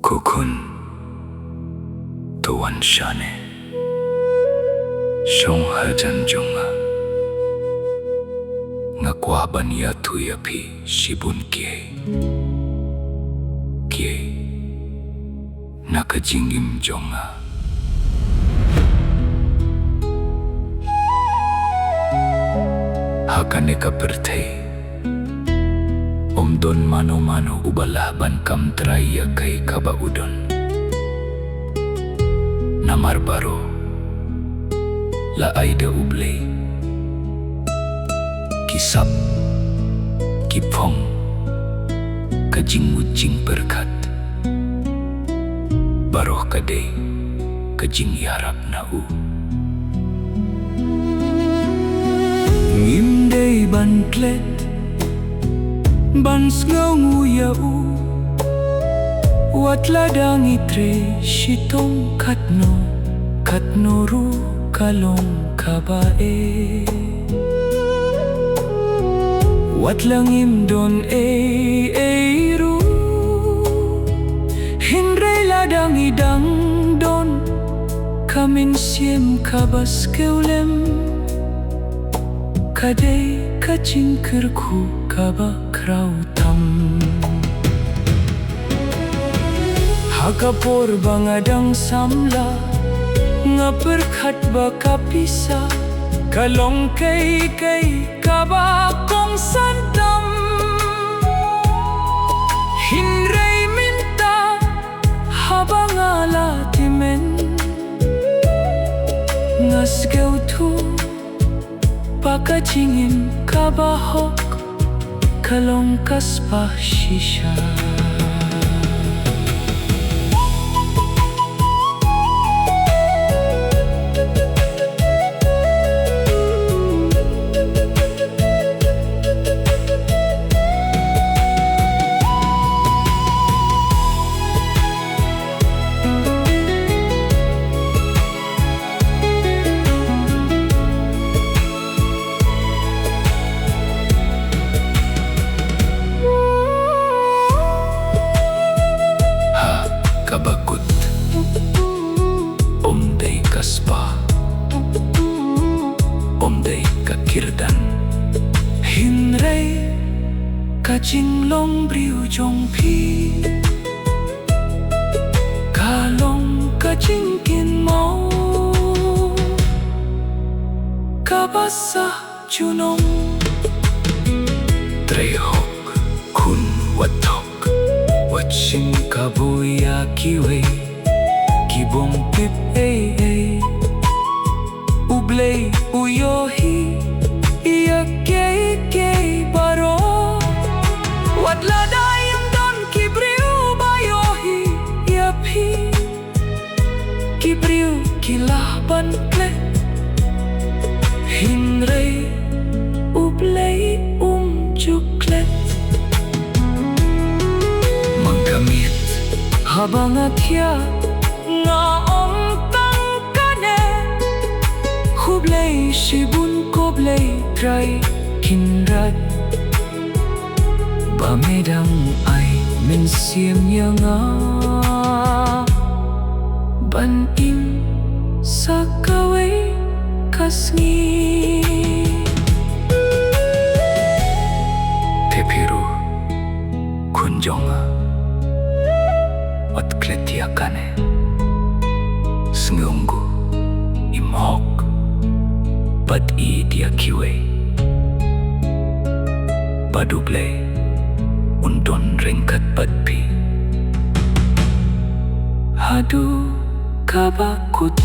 Kukun tuan shane shong hajan jonga ngakwa bania tuya pi shibun kie nakajingim jonga hakane ka pertei Omdon mano-mano ubalaban kam traya kay kabaudon Namar baro laay da Blei Kisap kipong kajing-mujing berkat Baroh kadai kajing yarap na Ngim Dei ban Klet Bans nguya Wat ladang itre shitong katno ru kalong kabae Wat langim don ru Hinre ladang idang don Kamin siem kabas keulem Kadai kacing kerku kaba krautam Hakapor bangadang samla Ngaperkat baka pisa Kalong kay kaba kong santam Hinray minta habang alatimen Ngasgaw tu pakacingin kabahok Kalong kaspa shisha Kabakut Dei kaspa Dei kakirdan Hinray kajinglong briu jong pi Kalong kajingkin mau Kabasah junong Trehok kun watok Watching kabuya kiwe Kibong pip Blei uyohi Iya kay baro Wat ladayang don kibriu bayohi Iya pi Kibriu kilaban Klet Hinray Blei juklet Mangkamit habang atya ngaong tangkane Blei shibun ko Blei try kinrat Pamedang ay mensiem yang Banim sa kaway kasngi Tepiru kunjonga Wat kletiakane Sngunggu imhok Bad dia kiwe Badu Blei Undon ringkat badpi Hadu kabakut